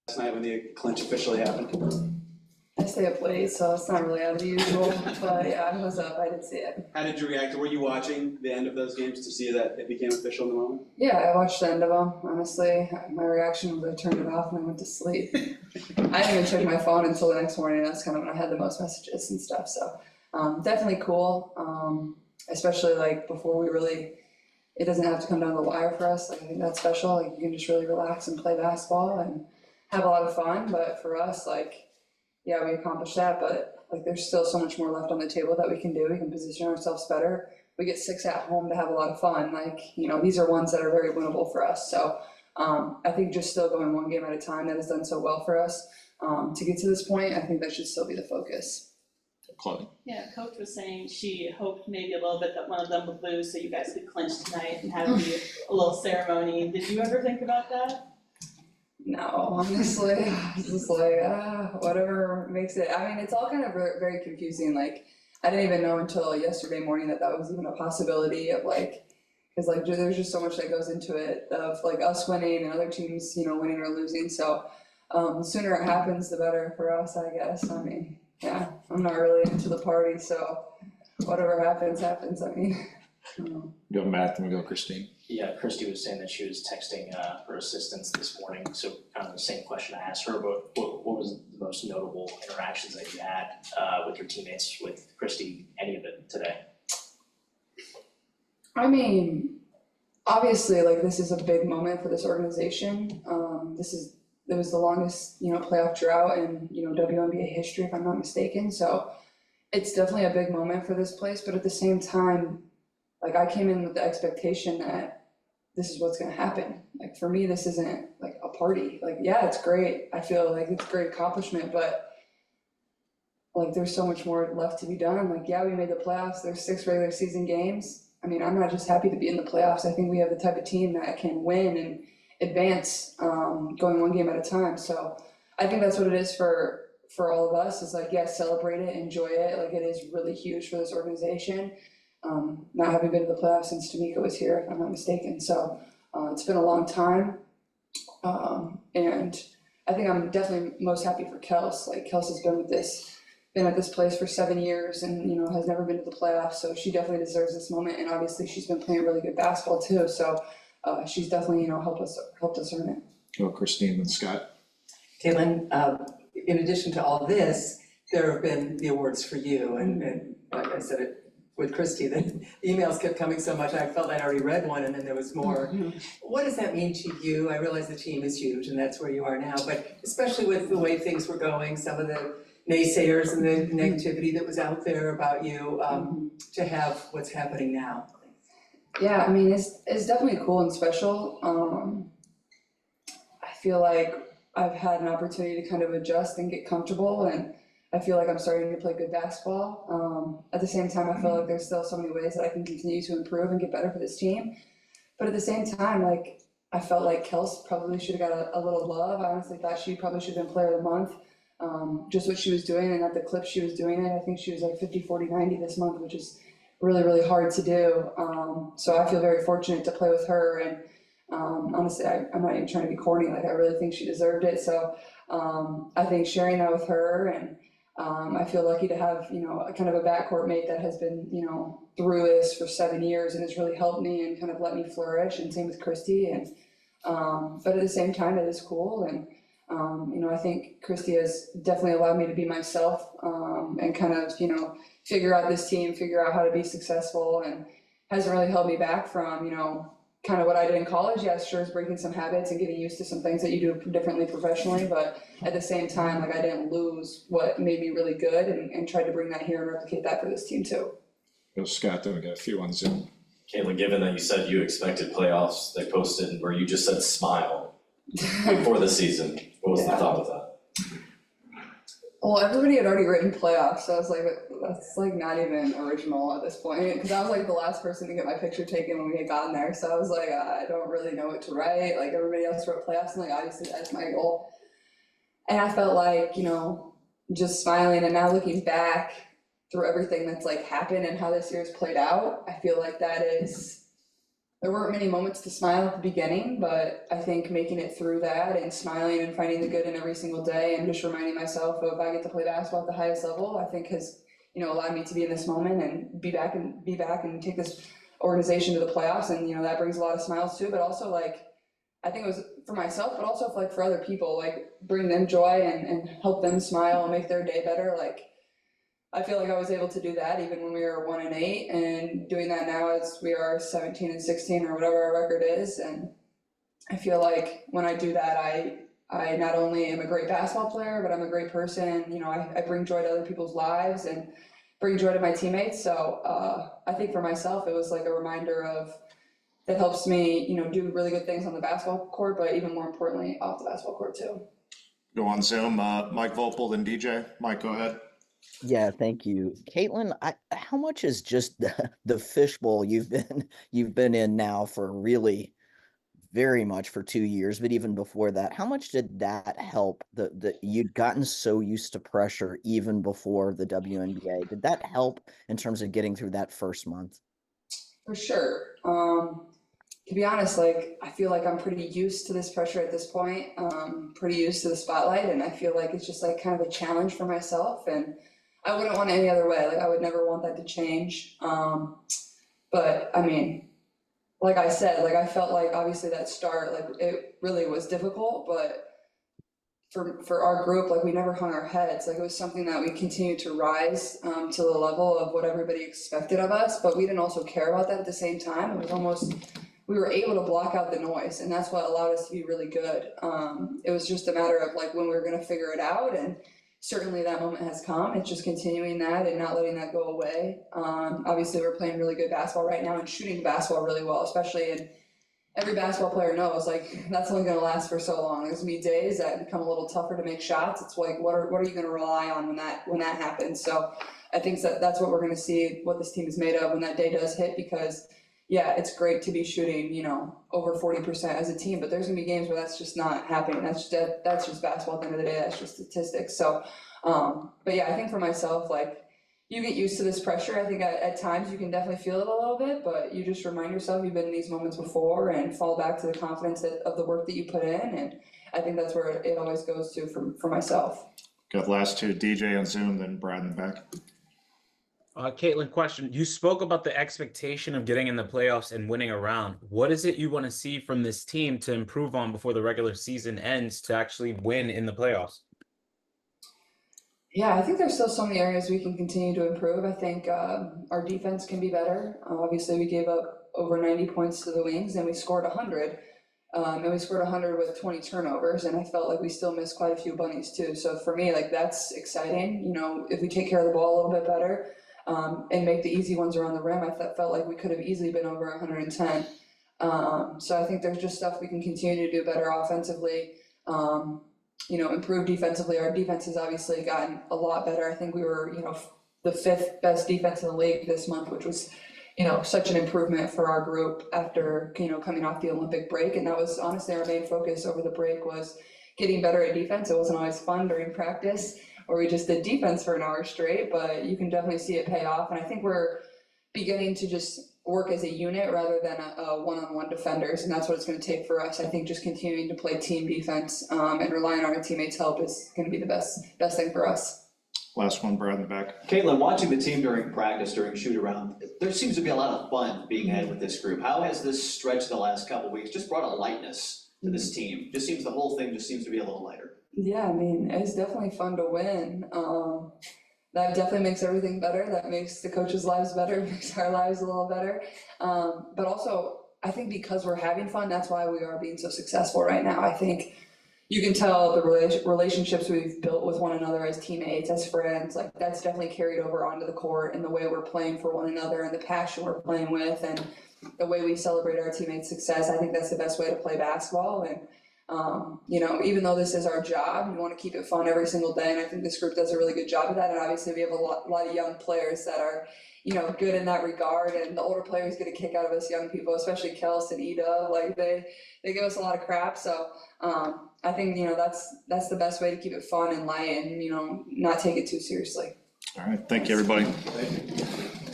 last night when the clinch officially happened? I stay up late, so it's not really out of the usual, but yeah, I was up, I did see it. How did you react? Were you watching the end of those games to see that it became official in the moment? Yeah, I watched the end of them, honestly. My reaction was I turned it off and I went to sleep. I didn't even check my phone until the next morning. That's kind of when I had the most messages and stuff, so definitely cool. Especially like before it doesn't have to come down to the wire for us. Like I think that's special. Like you can just really relax and play basketball and have a lot of fun. But for us, like, yeah, we accomplished that, but like there's still so much more left on the table that we can do. We can position ourselves better. We get 6 at home to have a lot of fun. Like, these are ones that are very winnable for us. So I think just still going one game at a time that has done so well for us to get to this point, I think that should still be the focus. Chloe. Yeah, Coach was saying she hoped maybe a little bit that one of them would lose so you guys could clinch tonight and have a little ceremony. Did you ever think about that? No, honestly, it's just like, whatever makes it. I mean, it's all kind of very confusing. Like, I didn't even know until yesterday morning that was even a possibility of like, because like there's just so much that goes into it of like us winning and other teams, winning or losing. So the sooner it happens, the better for us, I guess. I mean, yeah, I'm not really into the party, so whatever happens, happens. I mean. Go Matt, then we go Christine. Yeah, Christy was saying that she was texting her assistants this morning, so kind of the same question I asked her, but what was the most notable interactions that you had with your teammates, with Christy, any of it today? I mean, obviously, like this is a big moment for this organization. It was the longest, playoff drought in, WNBA history, if I'm not mistaken. So it's definitely a big moment for this place, but at the same time, like I came in with the expectation that this is what's gonna happen. Like for me, this isn't like a party. Like, yeah, it's great. I feel like it's a great accomplishment, but like there's so much more left to be done. Like, yeah, we made the playoffs. There's 6 regular season games. I mean, I'm not just happy to be in the playoffs. I think we have the type of team that can win and advance going one game at a time. So I think that's what it is for all of us, is like, yes, celebrate it, enjoy it. Like it is really huge for this organization. Not having been to the playoffs since Tamika was here, if I'm not mistaken. So it's been a long time. And I think I'm definitely most happy for Kels. Like Kels has been at this place for 7 years and, has never been to the playoffs. So she definitely deserves this moment. And obviously she's been playing really good basketball too. So she's definitely, helped us earn it. Go Christine, then Scott. Caitlin, in addition to all this, there have been the awards for you. And like I said it with Christy, the emails kept coming so much, I felt I'd already read one and then there was more. Mm-hmm. What does that mean to you? I realize the team is huge and that's where you are now, but especially with the way things were going, some of the naysayers and the negativity that was out there about you, to have what's happening now. Yeah, I mean, it's definitely cool and special. I feel like I've had an opportunity to kind of adjust and get comfortable, and I feel like I'm starting to play good basketball. At the same time, I feel like there's still so many ways that I can continue to improve and get better for this team. But at the same time, like, I felt like Kels probably should have got a little love. I honestly thought she probably should have been player of the month. Just what she was doing, and at the clip she was doing it, I think she was like 50, 40, 90 this month, which is really, really hard to do. So I feel very fortunate to play with her, and honestly, I'm not even trying to be corny, like I really think she deserved it. So I think sharing that with her, and I feel lucky to have, a kind of a backcourt mate that has been, through this for 7 years and has really helped me and kind of let me flourish, and same with Christy. And but at the same time, it is cool, and I think Christy has definitely allowed me to be myself, and kind of, figure out this team, figure out how to be successful, and hasn't really held me back from, kind of what I did in college. Yeah, sure, is breaking some habits and getting used to some things that you do differently professionally, but at the same time, like I didn't lose what made me really good, and tried to bring that here and replicate that for this team too. Go Scott, then we got a few on Zoom. Caitlin, given that you said you expected playoffs, they posted where you just said smile before the season. What was the thought of that? Well, everybody had already written playoffs, so I was like, that's like not even original at this point, because I was like the last person to get my picture taken when we had gotten there. So I was like, I don't really know what to write. Like everybody else wrote playoffs, and like obviously that's my goal. And I felt like, just smiling, and now looking back through everything that's like happened and how this year's played out, I feel like that is there weren't many moments to smile at the beginning, but I think making it through that and smiling and finding the good in every single day and just reminding myself of I get to play basketball at the highest level, I think has, allowed me to be in this moment and be back and take this organization to the playoffs. And, that brings a lot of smiles too, but also like, I think it was for myself, but also for other people, like bring them joy and help them smile and make their day better. Like, I feel like I was able to do that even when we were 1-8, and doing that now as we are 17-16 or whatever our record is. And I feel like when I do that, I not only am a great basketball player, but I'm a great person. I bring joy to other people's lives and bring joy to my teammates. So I think for myself, it was like a reminder of that helps me, do really good things on the basketball court, but even more importantly, off the basketball court too. Go on Zoom, Mike Volpel, then DJ. Mike, go ahead. Yeah, thank you. Caitlin, how much is just the fishbowl you've been in now for really very much for 2 years, but even before that, how much did that help that you'd gotten so used to pressure even before the WNBA? Did that help in terms of getting through that first month? For sure. To be honest, like I feel like I'm pretty used to this pressure at this point, pretty used to the spotlight, and I feel like it's just like kind of a challenge for myself, and I wouldn't want it any other way. Like I would never want that to change. But I mean, like I said, like I felt like obviously that start, like it really was difficult, but for our group, like we never hung our heads. Like it was something that we continued to rise to the level of what everybody expected of us, but we didn't also care about that at the same time. It was almost, we were able to block out the noise, and that's what allowed us to be really good. It was just a matter of like when we were going to figure it out, and certainly that moment has come. It's just continuing that and not letting that go away. Obviously, we're playing really good basketball right now and shooting the basketball really well, especially in every basketball player knows like that's only going to last for so long. There's gonna be days that become a little tougher to make shots. It's like what are you going to rely on when that happens? So I think that's what we're going to see, what this team is made of when that day does hit, because yeah, it's great to be shooting, over 40% as a team, but there's gonna be games where that's just not happening. That's just basketball at the end of the day. That's just statistics. So, but yeah, I think for myself, like you get used to this pressure. I think at times you can definitely feel it a little bit, but you just remind yourself you've been in these moments before and fall back to the confidence of the work that you put in. And I think that's where it always goes to for myself. Got the last two, DJ on Zoom, then Brad in the back. Caitlin, question. You spoke about the expectation of getting in the playoffs and winning a round. What is it you want to see from this team to improve on before the regular season ends to actually win in the playoffs? Yeah, I think there's still so many areas we can continue to improve. I think our defense can be better. Obviously, we gave up over 90 points to the Wings, and we scored 100. And we scored 100 with 20 turnovers, and I felt like we still missed quite a few bunnies too. So for me, like that's exciting. If we take care of the ball a little bit better, and make the easy ones around the rim, I felt like we could have easily been over 110. So I think there's just stuff we can continue to do better offensively, improve defensively. Our defense has obviously gotten a lot better. I think we were, the 5th best defense in the league this month, which was, such an improvement for our group after, coming off the Olympic break. And that was honestly our main focus over the break, was getting better at defense. It wasn't always fun during practice, or we just did defense for an hour straight, but you can definitely see it pay off. And I think we're beginning to just work as a unit rather than a one-on-one defenders, and that's what it's going to take for us. I think just continuing to play team defense and relying on our teammates' help is going to be the best thing for us. Last one, Brad in the back. Caitlin, watching the team during practice, during shoot-around, there seems to be a lot of fun being had with this group. How has this stretch the last couple of weeks just brought a lightness to this team? Just seems the whole thing just seems to be a little lighter. Yeah, I mean, it's definitely fun to win. That definitely makes everything better. That makes the coaches' lives better, makes our lives a little better. But also, I think because we're having fun, that's why we are being so successful right now. I think you can tell the relationships we've built with one another as teammates, as friends, like that's definitely carried over onto the court, and the way we're playing for one another and the passion we're playing with and the way we celebrate our teammates' success. I think that's the best way to play basketball. And even though this is our job, we want to keep it fun every single day, and I think this group does a really good job of that. And obviously we have a lot of young players that are, good in that regard, and the older players get a kick out of us young people, especially Kels and Ida. Like they give us a lot of crap. So I think that's the best way to keep it fun and light, and not take it too seriously. All right, thank you, everybody. Thank you.